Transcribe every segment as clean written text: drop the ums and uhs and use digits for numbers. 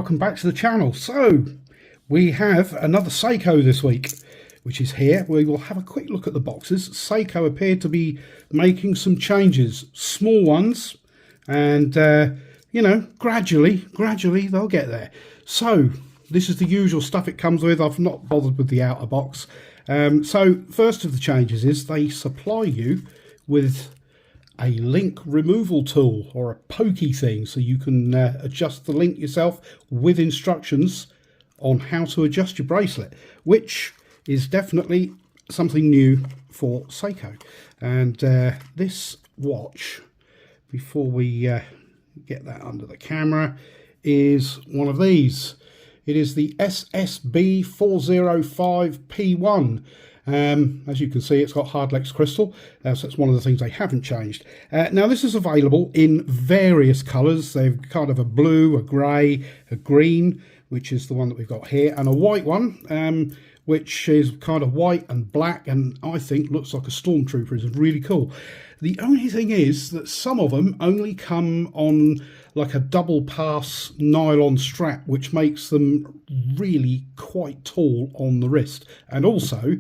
welcome back to the channel. So we have another Seiko this week, which is here. We will have a quick look at the boxes. Seiko appeared to be making some changes, small ones, and you know, gradually they'll get there. So this is the usual stuff it comes with. I've not bothered with the outer box. So first of the changes is they supply you with a link removal tool, or a pokey thing, so you can adjust the link yourself with instructions on how to adjust your bracelet, which is definitely something new for Seiko. And this watch, before we get that under the camera, is one of these. It is the SSB405P1. As you can see, it's got hardlex crystal, so that's one of the things they haven't changed. Now this is available in various colours. They've kind of a blue, a grey, a green, which is the one that we've got here, and a white one, which is kind of white and black, and I think looks like a stormtrooper. It's really cool. The only thing is that some of them only come on like a double pass nylon strap, which makes them really quite tall on the wrist. And also,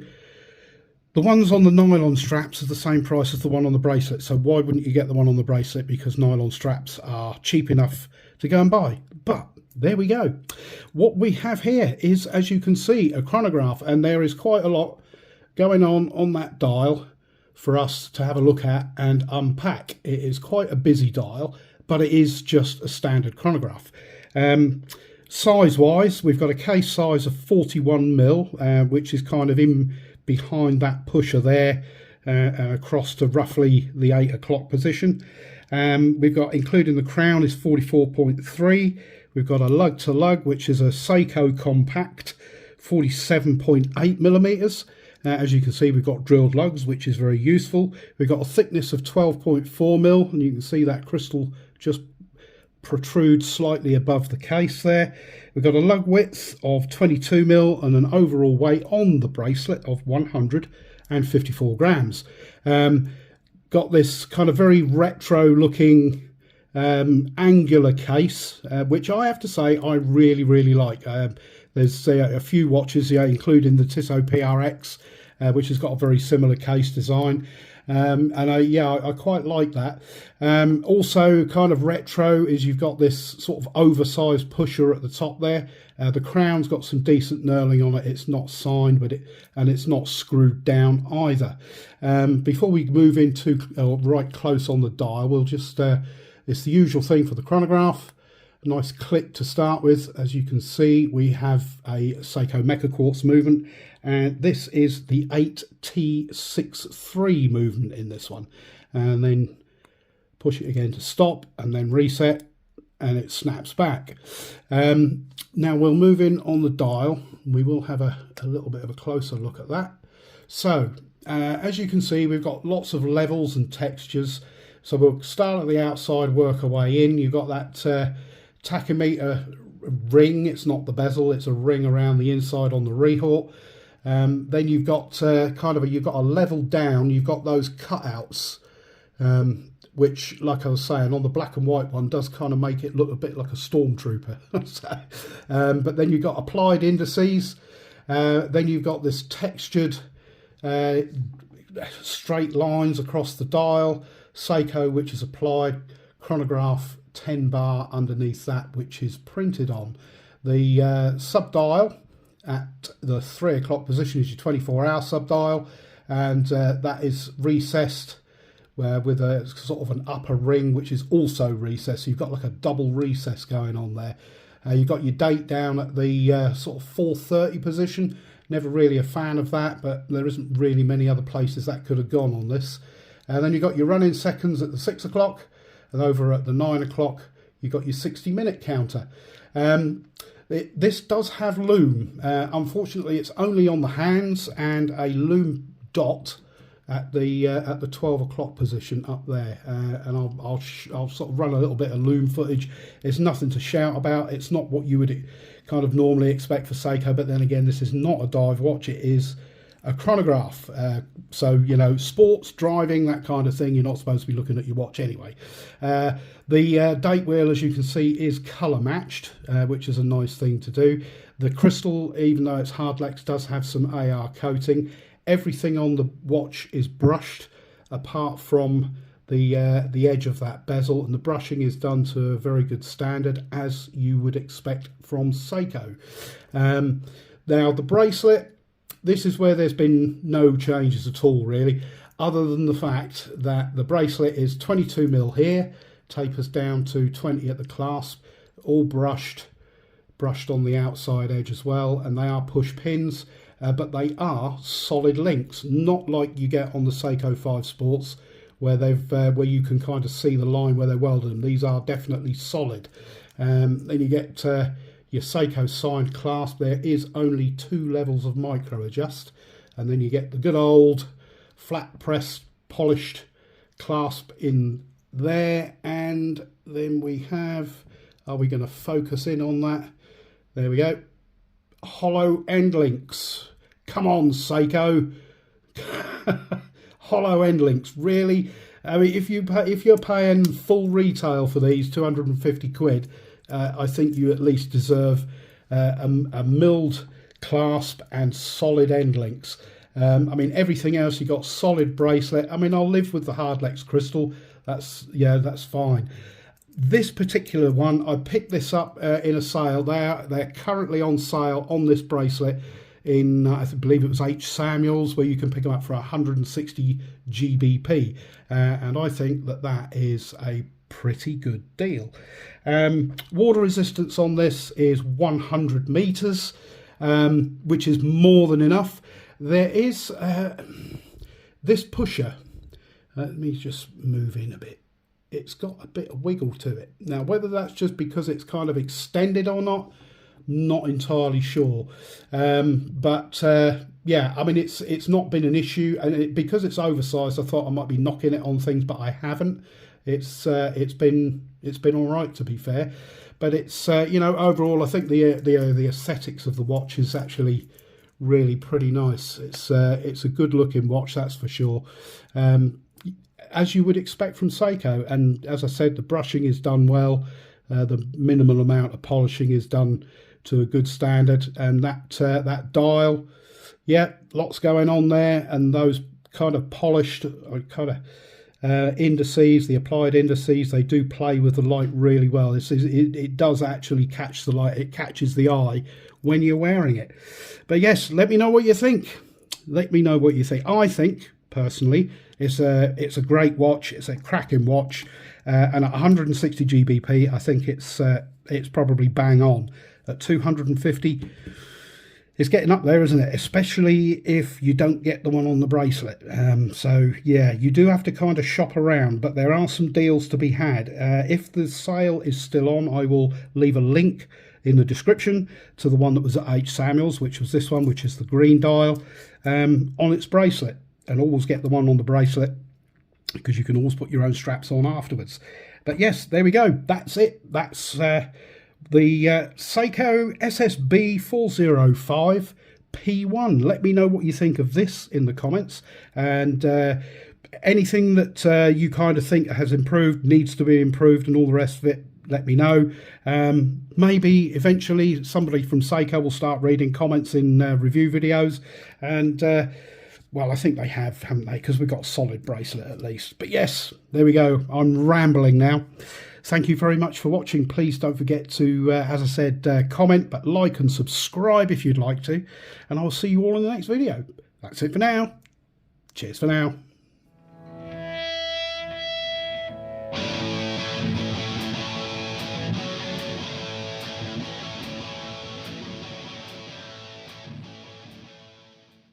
the ones on the nylon straps are the same price as the one on the bracelet. So why wouldn't you get the one on the bracelet? Because nylon straps are cheap enough to go and buy. But there we go. What we have here is, as you can see, a chronograph, and there is quite a lot going on that dial for us to have a look at and unpack. It is quite a busy dial, but it is just a standard chronograph. Size wise, we've got a case size of 41mm, which is kind of in behind that pusher there, and across to roughly the 8 o'clock position. We've got, including the crown, is 44.3. We've got a lug to lug, which is a Seiko compact 47.8mm. As you can see, we've got drilled lugs, which is very useful. We've got a thickness of 12.4mm, and you can see that crystal just protrudes slightly above the case there. We've got a lug width of 22mm and an overall weight on the bracelet of 154 grams. Got this kind of very retro looking angular case, which I have to say I really like. There's a few watches, including the Tissot PRX, which has got a very similar case design. And I quite like that. Also kind of retro is you've got this sort of oversized pusher at the top there. The crown's got some decent knurling on it. It's not signed, and it's not screwed down either. Before we move into right close on the dial, we'll just it's the usual thing for the chronograph. A nice click to start with. As you can see, we have a Seiko Mecha Quartz movement, and this is the 8T63 movement in this one. And then push it again to stop, and then reset, and it snaps back. Now we'll move in on the dial. We will have a little bit of a closer look at that. So as you can see, we've got lots of levels and textures. So we'll start at the outside, work our way in. You've got that tachymeter ring. It's not the bezel, it's a ring around the inside on the rehort. Then you've got you've got a level down. You've got those cutouts, which, like I was saying, on the black and white one does kind of make it look a bit like a stormtrooper. So, but then you've got applied indices. Then you've got this textured straight lines across the dial. Seiko, which is applied. Chronograph 10 bar underneath that, which is printed on. The sub-dial at the 3 o'clock position is your 24-hour sub-dial, and that is recessed with a sort of an upper ring, which is also recessed. So you've got like a double recess going on there. You've got your date down at the sort of 4:30 position. Never really a fan of that, but there isn't really many other places that could have gone on this. And then you've got your running seconds at the 6 o'clock, and over at the 9 o'clock, you've got your 60-minute counter. This does have loom. Unfortunately, it's only on the hands, and a loom dot at the 12 o'clock position up there. And I'll sort of run a little bit of loom footage. It's nothing to shout about. It's not what you would kind of normally expect for Seiko, but then again, this is not a dive watch. It is a chronograph. So, you know, sports, driving, that kind of thing, you're not supposed to be looking at your watch anyway. The date wheel, as you can see, is colour matched, which is a nice thing to do. The crystal, even though it's hardlex, does have some AR coating. Everything on the watch is brushed apart from the edge of that bezel, and the brushing is done to a very good standard, as you would expect from Seiko. Now the bracelet, this is where there's been no changes at all really, other than the fact that the bracelet is 22mm here, tapers down to 20 at the clasp, all brushed on the outside edge as well, and they are push pins, but they are solid links, not like you get on the Seiko 5 Sports where where you can kind of see the line where they welded them. These are definitely solid. Then you get your Seiko signed clasp. There is only 2 levels of micro adjust, and then you get the good old flat pressed polished clasp in there. And then we have, are we going to focus in on that? There we go, hollow end links. Come on, Seiko. Hollow end links, really? I mean, if you're paying full retail for these, 250 quid, I think you at least deserve a milled clasp and solid end links. I mean, everything else, you got solid bracelet. I mean, I'll live with the hardlex crystal. That's fine. This particular one, I picked this up in a sale. They're currently on sale on this bracelet in, I believe it was H. Samuels, where you can pick them up for 160 GBP. And I think that is a pretty good deal. Water resistance on this is 100 meters, which is more than enough. There is this pusher. Let me just move in a bit. It's got a bit of wiggle to it. Now, whether that's just because it's kind of extended or not entirely sure. Yeah, I mean, it's not been an issue, and because it's oversized, I thought I might be knocking it on things, but I haven't. It's been all right, to be fair. But it's you know, overall, I think the aesthetics of the watch is actually really pretty nice. It's a good looking watch, that's for sure. As you would expect from Seiko, and as I said, the brushing is done well. The minimal amount of polishing is done to a good standard, and that dial, yeah, lots going on there, and those kind of polished indices, the applied indices, they do play with the light really well. It does actually catch the light. It catches the eye when you're wearing it. But yes, let me know what you think. Let me know what you think. I think personally it's a great watch. It's a cracking watch, and at 160 GBP, I think it's probably bang on. At 250, it's getting up there, isn't it? Especially if you don't get the one on the bracelet. So yeah, you do have to kind of shop around, but there are some deals to be had. If the sale is still on, I will leave a link in the description to the one that was at H. Samuels, which was this one, which is the green dial, on its bracelet. And always get the one on the bracelet, because you can always put your own straps on afterwards. But yes, there we go. That's it. That's the Seiko SSB405P1. Let me know what you think of this in the comments, and anything that you kind of think has improved, needs to be improved, and all the rest of it, let me know. Maybe eventually somebody from Seiko will start reading comments in review videos, and well, I think they have, haven't they? Because we've got a solid bracelet at least. But yes, there we go. I'm rambling now. Thank you very much for watching. Please don't forget to, as I said, comment, but like and subscribe if you'd like to. And I'll see you all in the next video. That's it for now. Cheers for now.